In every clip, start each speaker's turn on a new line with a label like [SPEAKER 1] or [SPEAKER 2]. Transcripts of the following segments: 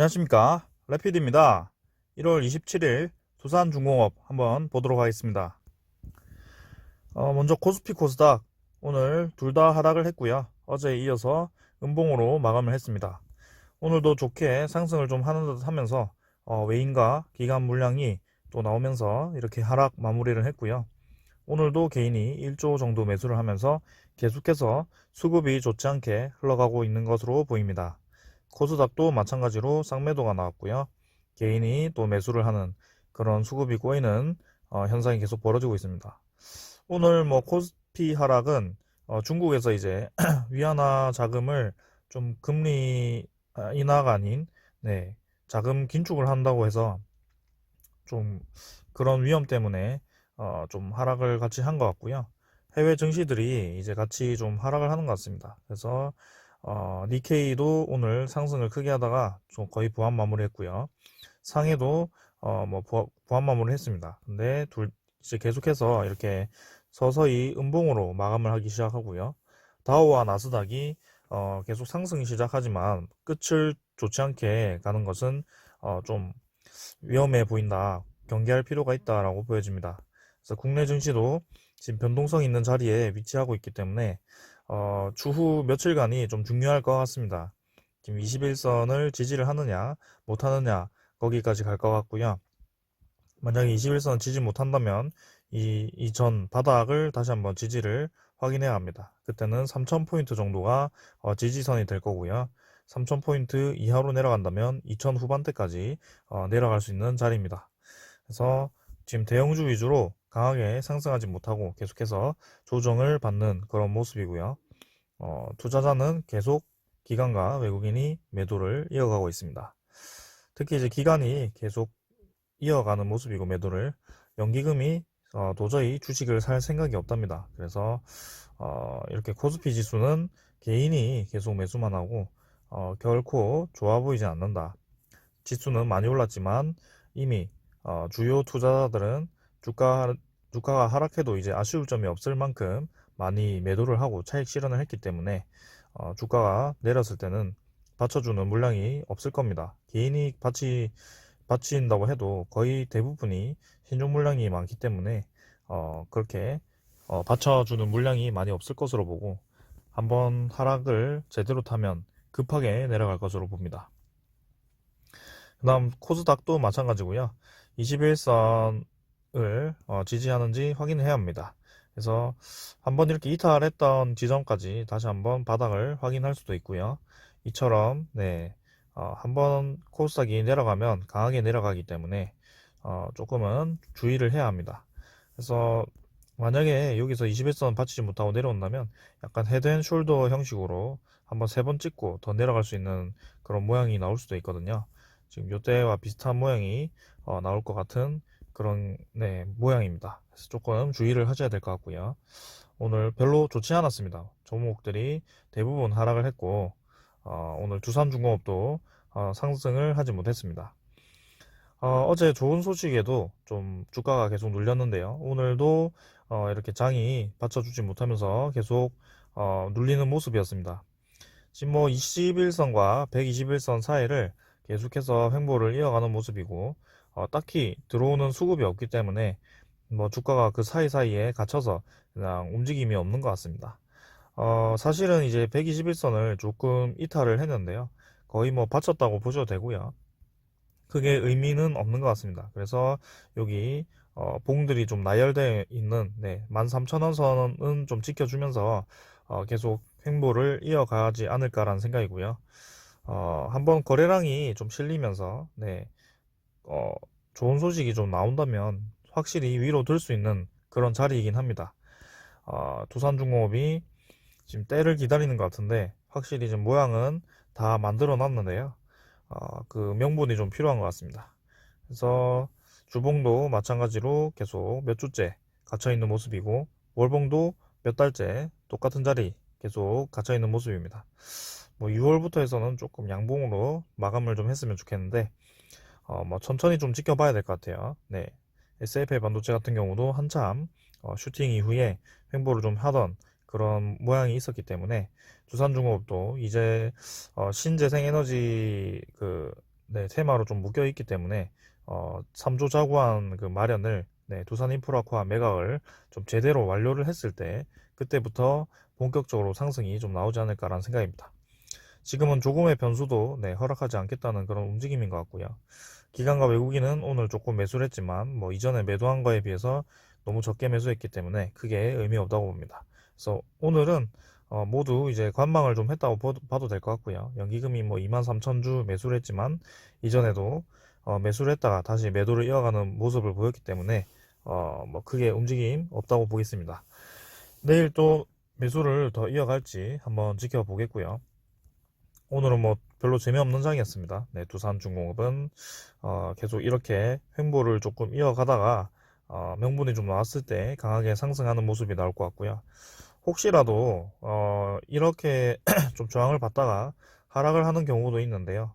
[SPEAKER 1] 안녕하십니까, 레피드입니다. 1월 27일 두산중공업 한번 보도록 하겠습니다. 먼저 코스피 코스닥 오늘 둘 다 하락을 했고요. 어제에 이어서 음봉으로 마감을 했습니다. 오늘도 좋게 상승을 좀 하는 듯 하면서 외인과 기관 물량이 또 나오면서 이렇게 하락 마무리를 했고요. 오늘도 개인이 1조 정도 매수를 하면서 계속해서 수급이 좋지 않게 흘러가고 있는 것으로 보입니다. 코스닥도 마찬가지로 쌍매도가 나왔고요. 개인이 또 매수를 하는 그런 수급이 꼬이는 현상이 계속 벌어지고 있습니다. 오늘 코스피 하락은 중국에서 이제 위안화 자금을 좀 금리 인하가 아닌 자금 긴축을 한다고 해서 좀 그런 위험 때문에 좀 하락을 같이 한 것 같고요. 해외 증시들이 이제 같이 좀 하락을 하는 것 같습니다. 그래서 니케이도 오늘 상승을 크게 하다가 좀 거의 부합 마무리했고요. 상해도 부합 마무리를 했습니다. 근데 이제 계속해서 이렇게 서서히 음봉으로 마감을 하기 시작하고요. 다우와 나스닥이 계속 상승이 시작하지만 끝을 좋지 않게 가는 것은 좀 위험해 보인다. 경계할 필요가 있다라고 보여집니다. 그래서 국내 증시도 지금 변동성 있는 자리에 위치하고 있기 때문에 추후 며칠간이 좀 중요할 것 같습니다. 지금 21선을 지지를 하느냐 못하느냐 거기까지 갈 것 같고요. 만약에 21선 지지 못한다면 이 전 바닥을 다시 한번 지지를 확인해야 합니다. 그때는 3000포인트 정도가 지지선이 될 거고요. 3000포인트 이하로 내려간다면 2000 후반대까지 내려갈 수 있는 자리입니다. 그래서 지금 대형주 위주로 강하게 상승하지 못하고 계속해서 조정을 받는 그런 모습이고요. 투자자는 계속 기관과 외국인이 매도를 이어가고 있습니다. 특히 이제 기관이 계속 이어가는 모습이고 매도를 연기금이 도저히 주식을 살 생각이 없답니다. 그래서 이렇게 코스피 지수는 개인이 계속 매수만 하고 결코 좋아 보이지 않는다. 지수는 많이 올랐지만 이미 주요 투자자들은 주가가 하락해도 이제 아쉬울 점이 없을 만큼 많이 매도를 하고 차익 실현을 했기 때문에 주가가 내렸을 때는 받쳐주는 물량이 없을 겁니다. 개인이 받친다고 해도 거의 대부분이 신종 물량이 많기 때문에 그렇게 받쳐주는 물량이 많이 없을 것으로 보고 한번 하락을 제대로 타면 급하게 내려갈 것으로 봅니다. 그 다음 코스닥도 마찬가지고요. 21선을 지지하는지 확인해야 합니다. 그래서 한번 이렇게 이탈했던 지점까지 다시 한번 바닥을 확인할 수도 있고요. 이처럼 한번 코스닥이 내려가면 강하게 내려가기 때문에 조금은 주의를 해야 합니다. 그래서 만약에 여기서 21선 받치지 못하고 내려온다면 약간 헤드앤숄더 형식으로 한번 3번 찍고 더 내려갈 수 있는 그런 모양이 나올 수도 있거든요. 지금 요때와 비슷한 모양이 나올 것 같은 그런 모양입니다. 그래서 조금 주의를 하셔야 될 것 같고요. 오늘 별로 좋지 않았습니다. 종목들이 대부분 하락을 했고 오늘 두산중공업도 상승을 하지 못했습니다. 어제 좋은 소식에도 좀 주가가 계속 눌렸는데요. 오늘도 이렇게 장이 받쳐주지 못하면서 계속 눌리는 모습이었습니다. 지금 21선과 121선 사이를 계속해서 횡보를 이어가는 모습이고 딱히 들어오는 수급이 없기 때문에 주가가 그 사이사이에 갇혀서 그냥 움직임이 없는 것 같습니다. 사실은 이제 121선을 조금 이탈을 했는데요. 거의 받쳤다고 보셔도 되고요. 크게 의미는 없는 것 같습니다. 그래서 여기 봉들이 좀 나열되어 있는 13,000원 선은 좀 지켜주면서 계속 횡보를 이어가지 않을까라는 생각이고요. 한번 거래량이 좀 실리면서 좋은 소식이 좀 나온다면 확실히 위로 들 수 있는 그런 자리이긴 합니다. 두산중공업이 지금 때를 기다리는 것 같은데 확실히 지금 모양은 다 만들어 놨는데요. 그 명분이 좀 필요한 것 같습니다. 그래서 주봉도 마찬가지로 계속 몇 주째 갇혀 있는 모습이고 월봉도 몇 달째 똑같은 자리 계속 갇혀 있는 모습입니다. 6월부터 해서는 조금 양봉으로 마감을 좀 했으면 좋겠는데 천천히 좀 지켜봐야 될 것 같아요. SFA 반도체 같은 경우도 한참 슈팅 이후에 횡보를 좀 하던 그런 모양이 있었기 때문에 두산중공업도 이제 신재생에너지 네, 테마로 좀 묶여 있기 때문에 3조 자구안 그 마련을 두산인프라코아 매각을 좀 제대로 완료를 했을 때 그때부터 본격적으로 상승이 좀 나오지 않을까라는 생각입니다. 지금은 조금의 변수도 허락하지 않겠다는 그런 움직임인 것 같고요. 기관과 외국인은 오늘 조금 매수를 했지만 뭐 이전에 매도한 거에 비해서 너무 적게 매수했기 때문에 크게 의미 없다고 봅니다. 그래서 오늘은 모두 이제 관망을 좀 했다고 봐도 될 것 같고요. 연기금이 뭐 23,000주 매수를 했지만 이전에도 매수를 했다가 다시 매도를 이어가는 모습을 보였기 때문에 뭐 크게 움직임 없다고 보겠습니다. 내일 또 매수를 더 이어갈지 한번 지켜보겠고요. 오늘은 뭐 별로 재미없는 장이었습니다. 네, 두산중공업은 계속 이렇게 횡보를 조금 이어가다가 명분이 좀 나왔을 때 강하게 상승하는 모습이 나올 것 같고요. 혹시라도 이렇게 좀 저항을 받다가 하락을 하는 경우도 있는데요.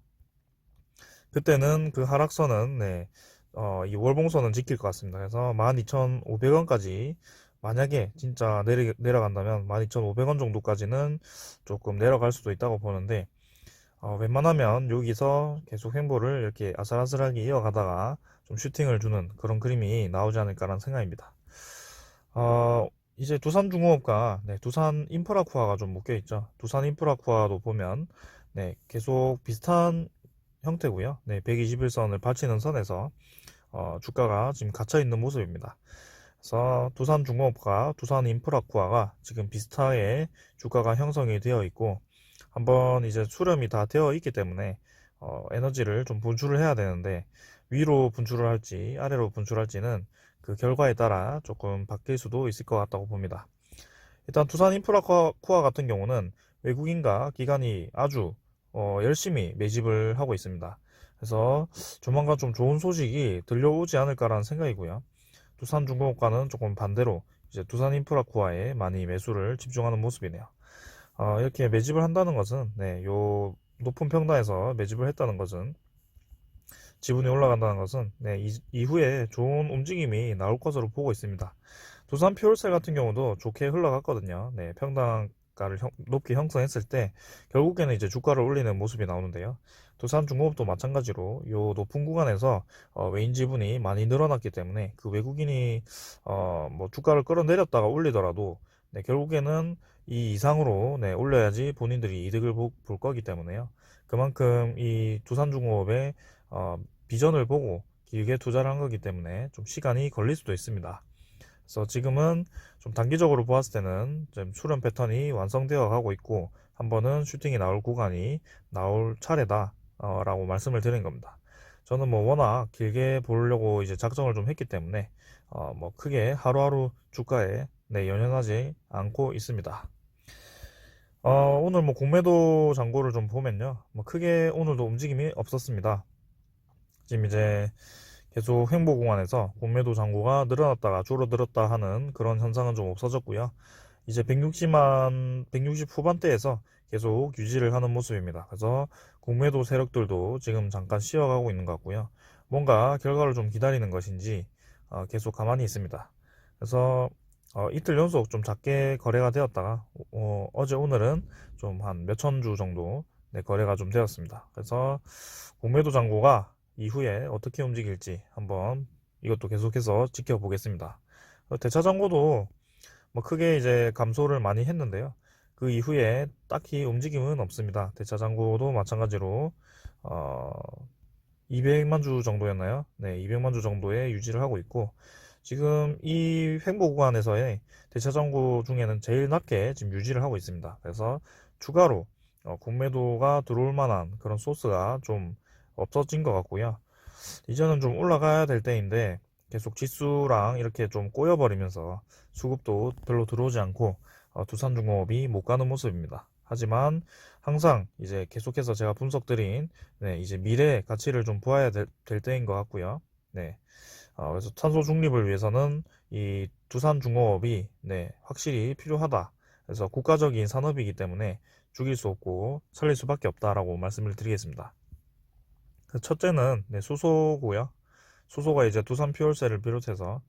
[SPEAKER 1] 그때는 그 하락선은 이 월봉선은 지킬 것 같습니다. 그래서 12,500원까지 만약에 진짜 내려간다면 12,500원 정도까지는 조금 내려갈 수도 있다고 보는데 웬만하면 여기서 계속 횡보를 이렇게 아슬아슬하게 이어가다가 좀 슈팅을 주는 그런 그림이 나오지 않을까라는 생각입니다. 이제 두산중공업과 두산인프라코아가 좀 묶여있죠. 두산인프라코아도 보면 계속 비슷한 형태고요. 121선을 받치는 선에서 주가가 지금 갇혀있는 모습입니다. 그래서 두산중공업과 두산인프라코아가 지금 비슷하게 주가가 형성이 되어 있고 한번 이제 수렴이 다 되어 있기 때문에 에너지를 좀 분출을 해야 되는데 위로 분출을 할지 아래로 분출할지는 그 결과에 따라 조금 바뀔 수도 있을 것 같다고 봅니다. 일단 두산 인프라코아 같은 경우는 외국인과 기관이 아주 열심히 매집을 하고 있습니다. 그래서 조만간 좀 좋은 소식이 들려오지 않을까라는 생각이고요. 두산중공업과는 조금 반대로 이제 두산인프라코아에 많이 매수를 집중하는 모습이네요. 이렇게 매집을 한다는 것은 요 높은 평단에서 매집을 했다는 것은 지분이 올라간다는 것은 이후에 좋은 움직임이 나올 것으로 보고 있습니다. 두산 퓨얼셀 같은 경우도 좋게 흘러갔거든요. 평단가를 높게 형성했을 때 결국에는 이제 주가를 올리는 모습이 나오는데요. 두산중공업도 마찬가지로 요 높은 구간에서 외인 지분이 많이 늘어났기 때문에 그 외국인이 뭐 주가를 끌어내렸다가 올리더라도 결국에는 이 이상으로 올려야지 본인들이 이득을 볼 거기 때문에요. 그만큼 이 두산중공업의 비전을 보고 길게 투자를 한 거기 때문에 좀 시간이 걸릴 수도 있습니다. 그래서 지금은 좀 단기적으로 보았을 때는 좀 수렴 패턴이 완성되어 가고 있고 한 번은 슈팅이 나올 구간이 나올 차례다 라고 말씀을 드린 겁니다. 저는 뭐 워낙 길게 보려고 이제 작정을 좀 했기 때문에 뭐 크게 하루하루 주가에 연연하지 않고 있습니다. 오늘 뭐 공매도 잔고를 좀 보면요, 뭐 크게 오늘도 움직임이 없었습니다. 지금 이제 계속 횡보 구간에서 공매도 잔고가 늘어났다가 줄어들었다 하는 그런 현상은 좀 없어졌고요. 이제 160 후반대에서 계속 유지를 하는 모습입니다. 그래서 공매도 세력들도 지금 잠깐 쉬어가고 있는 것 같고요. 뭔가 결과를 좀 기다리는 것인지 계속 가만히 있습니다. 그래서 이틀 연속 좀 작게 거래가 되었다가 어제 오늘은 좀 한 몇천 주 정도 거래가 좀 되었습니다. 그래서 공매도 잔고가 이후에 어떻게 움직일지 한번 이것도 계속해서 지켜보겠습니다. 대차 잔고도 뭐 크게 이제 감소를 많이 했는데요. 그 이후에 딱히 움직임은 없습니다. 대차 잔고도 마찬가지로 200만 주 정도였나요? 네, 200만 주 정도에 유지를 하고 있고 지금 이 횡보 구간에서의 대차 잔고 중에는 제일 낮게 지금 유지를 하고 있습니다. 그래서 추가로 공매도가 들어올 만한 그런 소스가 좀 없어진 것 같고요. 이제는 좀 올라가야 될 때인데 계속 지수랑 이렇게 좀 꼬여버리면서 수급도 별로 들어오지 않고 두산중공업이 못 가는 모습입니다. 하지만 항상 이제 계속해서 제가 분석드린 이제 미래의 가치를 좀 보아야 될 때인 것 같고요. 그래서 탄소 중립을 위해서는 이 두산중공업이 확실히 필요하다. 그래서 국가적인 산업이기 때문에 죽일 수 없고 살릴 수밖에 없다라고 말씀을 드리겠습니다. 그 첫째는 수소고요. 수소가 이제 두산 퓨얼셀을 비롯해서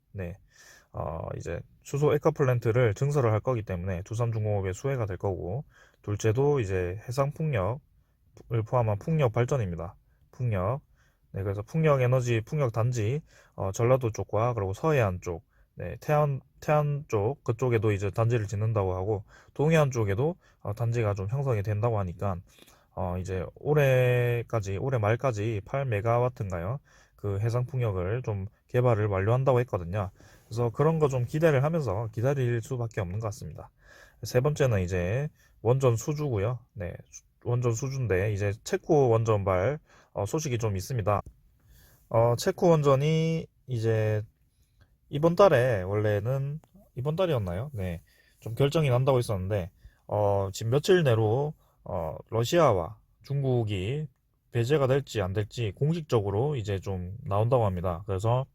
[SPEAKER 1] 이제 수소 액화플랜트를 증설을 할 거기 때문에 두산중공업의 수혜가 될 거고, 둘째도 이제 해상풍력을 포함한 풍력 발전입니다. 풍력. 네, 그래서 풍력 에너지, 풍력 단지, 전라도 쪽과 그리고 서해안 쪽, 네, 태안 쪽, 그쪽에도 이제 단지를 짓는다고 하고, 동해안 쪽에도 단지가 좀 형성이 된다고 하니까, 이제 올해 말까지 8메가와트인가요? 그 해상 풍력을 좀 개발을 완료한다고 했거든요. 그래서 그런 거 좀 기대를 하면서 기다릴 수밖에 없는 것 같습니다. 세 번째는 이제 원전 수주고요. 네, 원전 수주인데 이제 체코 원전발 소식이 좀 있습니다. 체코 원전이 이제 이번 달에 원래는 이번 달이었나요? 네, 좀 결정이 난다고 했었는데 지금 며칠 내로 러시아와 중국이 배제가 될지 안 될지 공식적으로 이제 좀 나온다고 합니다. 그래서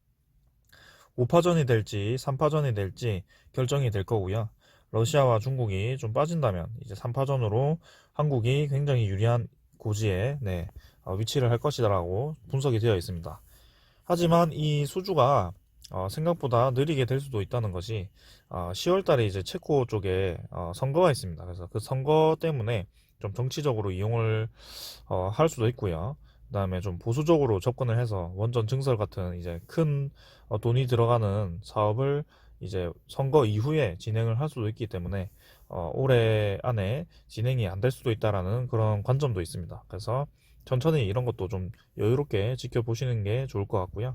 [SPEAKER 1] 5파전이 될지 3파전이 될지 결정이 될 거고요. 러시아와 중국이 좀 빠진다면 이제 3파전으로 한국이 굉장히 유리한 고지에 네, 위치를 할 것이라고 분석이 되어 있습니다. 하지만 이 수주가 생각보다 느리게 될 수도 있다는 것이 10월 달에 이제 체코 쪽에 선거가 있습니다. 그래서 그 선거 때문에 좀 정치적으로 이용을 할 수도 있고요. 그다음에 좀 보수적으로 접근을 해서 원전 증설 같은 이제 큰 돈이 들어가는 사업을 이제 선거 이후에 진행을 할 수도 있기 때문에 올해 안에 진행이 안 될 수도 있다라는 그런 관점도 있습니다. 그래서 천천히 이런 것도 좀 여유롭게 지켜보시는 게 좋을 것 같고요.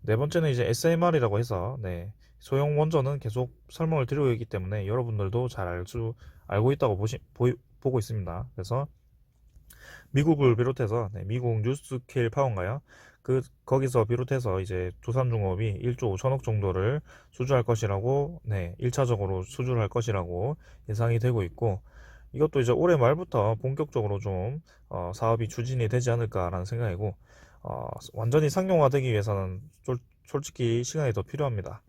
[SPEAKER 1] 네 번째는 이제 SMR이라고 해서 네, 소형 원전은 계속 설명을 드리고 있기 때문에 여러분들도 잘 알고 있다고 보고 있습니다. 그래서 미국을 비롯해서 네, 미국 뉴스케일 파워인가요? 거기서 비롯해서 이제 두산중업이 1조 5천억 정도를 수주할 것이라고 네, 1차적으로 수주를 할 것이라고 예상이 되고 있고 이것도 이제 올해 말부터 본격적으로 좀 사업이 추진이 되지 않을까라는 생각이고 완전히 상용화되기 위해서는 솔직히 시간이 더 필요합니다.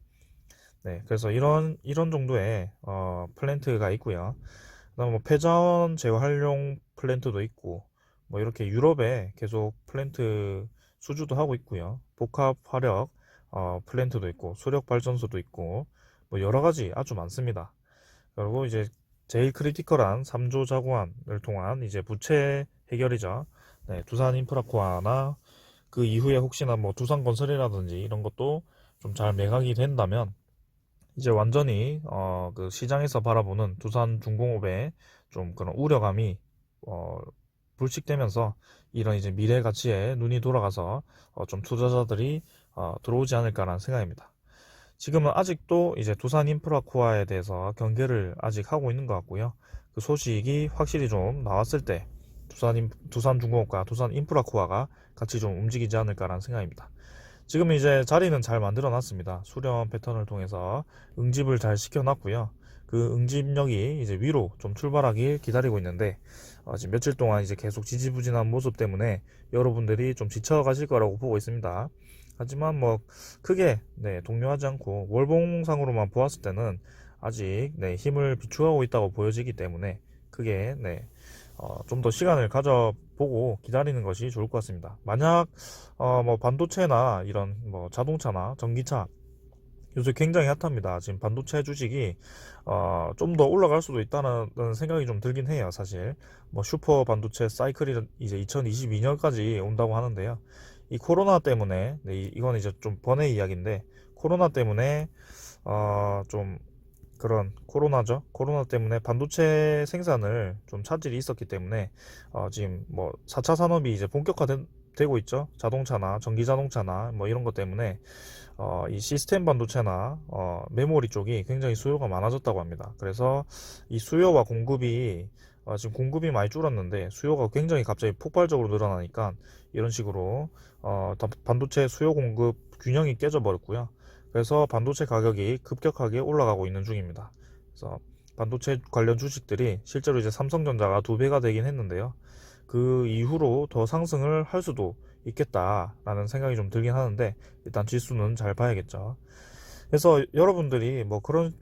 [SPEAKER 1] 네, 그래서 이런 정도의 플랜트가 있고요. 그다음 뭐 폐자원 재활용 플랜트도 있고 뭐 이렇게 유럽에 계속 플랜트 수주도 하고 있고요. 복합 화력 플랜트도 있고 수력 발전소도 있고 뭐 여러 가지 아주 많습니다. 그리고 이제 제일 크리티컬한 3조 자구안을 통한 이제 부채 해결이죠. 네, 두산 인프라코아나 그 이후에 혹시나 뭐 두산건설이라든지 이런 것도 좀 잘 매각이 된다면 이제 완전히 그 시장에서 바라보는 두산중공업의 좀 그런 우려감이 어, 불식되면서 이런 이제 미래 가치에 눈이 돌아가서 좀 투자자들이 들어오지 않을까라는 생각입니다. 지금은 아직도 이제 두산 인프라코아에 대해서 경계를 아직 하고 있는 것 같고요. 그 소식이 확실히 좀 나왔을 때 두산중공업과 두산 인프라코아가 같이 좀 움직이지 않을까라는 생각입니다. 지금 이제 자리는 잘 만들어 놨습니다. 수렴 패턴을 통해서 응집을 잘 시켜놨고요. 그 응집력이 이제 위로 좀 출발하길 기다리고 있는데 지금 며칠 동안 이제 계속 지지부진한 모습 때문에 여러분들이 좀 지쳐가실 거라고 보고 있습니다. 하지만 뭐 크게 네, 동요하지 않고 월봉상으로만 보았을 때는 아직 네, 힘을 비축하고 있다고 보여지기 때문에 크게 네, 좀 더 시간을 가져보고 기다리는 것이 좋을 것 같습니다. 만약 뭐 반도체나 이런 뭐 자동차나 전기차 요새 굉장히 핫합니다. 지금 반도체 주식이 좀 더 올라갈 수도 있다는 생각이 좀 들긴 해요. 사실 뭐 슈퍼 반도체 사이클이 이제 2022년까지 온다고 하는데요. 이 코로나 때문에 네, 이건 이제 좀 번외 이야기인데 코로나 때문에 좀 그런 코로나죠. 코로나 때문에 반도체 생산을 좀 차질이 있었기 때문에 지금 뭐 4차 산업이 이제 본격화되고 있죠. 자동차나 전기 자동차나 뭐 이런 것 때문에 이 시스템 반도체나 메모리 쪽이 굉장히 수요가 많아졌다고 합니다. 그래서 이 수요와 공급이 지금 공급이 많이 줄었는데 수요가 굉장히 갑자기 폭발적으로 늘어나니까 이런 식으로 반도체 수요 공급 균형이 깨져 버렸고요. 그래서 반도체 가격이 급격하게 올라가고 있는 중입니다. 그래서 반도체 관련 주식들이 실제로 이제 삼성전자가 2배가 되긴 했는데요. 그 이후로 더 상승을 할 수도 있겠다라는 생각이 좀 들긴 하는데 일단 지수는 잘 봐야겠죠. 그래서 여러분들이 뭐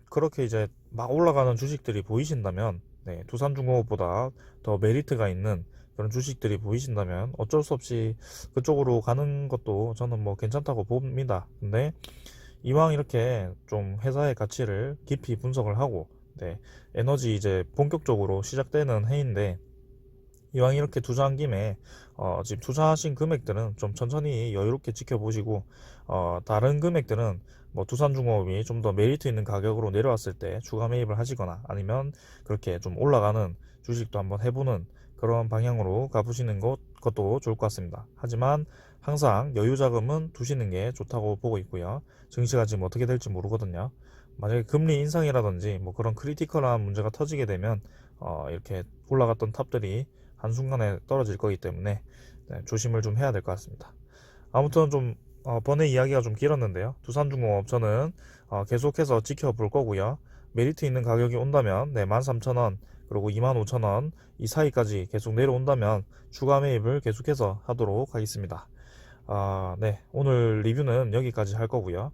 [SPEAKER 1] 그렇게 이제 막 올라가는 주식들이 보이신다면 네, 두산중공업보다 더 메리트가 있는 그런 주식들이 보이신다면 어쩔 수 없이 그쪽으로 가는 것도 저는 뭐 괜찮다고 봅니다. 근데 이왕 이렇게 좀 회사의 가치를 깊이 분석을 하고 네, 에너지 이제 본격적으로 시작되는 해인데 이왕 이렇게 투자한 김에 지금 투자하신 금액들은 좀 천천히 여유롭게 지켜보시고 다른 금액들은 뭐 두산중공업이 좀 더 메리트 있는 가격으로 내려왔을 때 추가 매입을 하시거나 아니면 그렇게 좀 올라가는 주식도 한번 해보는 그런 방향으로 가보시는 것도 좋을 것 같습니다. 하지만 항상 여유 자금은 두시는 게 좋다고 보고 있고요. 증시가 지금 어떻게 될지 모르거든요. 만약에 금리 인상이라든지 뭐 그런 크리티컬한 문제가 터지게 되면 이렇게 올라갔던 탑들이 한순간에 떨어질 거기 때문에 네, 조심을 좀 해야 될 것 같습니다. 아무튼 좀 번외 이야기가 좀 길었는데요. 두산중공업 저는 계속해서 지켜볼 거고요. 메리트 있는 가격이 온다면 네, 13,000원 그리고 25,000원 이 사이까지 계속 내려온다면 추가 매입을 계속해서 하도록 하겠습니다. 네, 오늘 리뷰는 여기까지 할 거고요.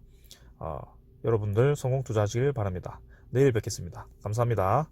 [SPEAKER 1] 여러분들 성공 투자하시길 바랍니다. 내일 뵙겠습니다. 감사합니다.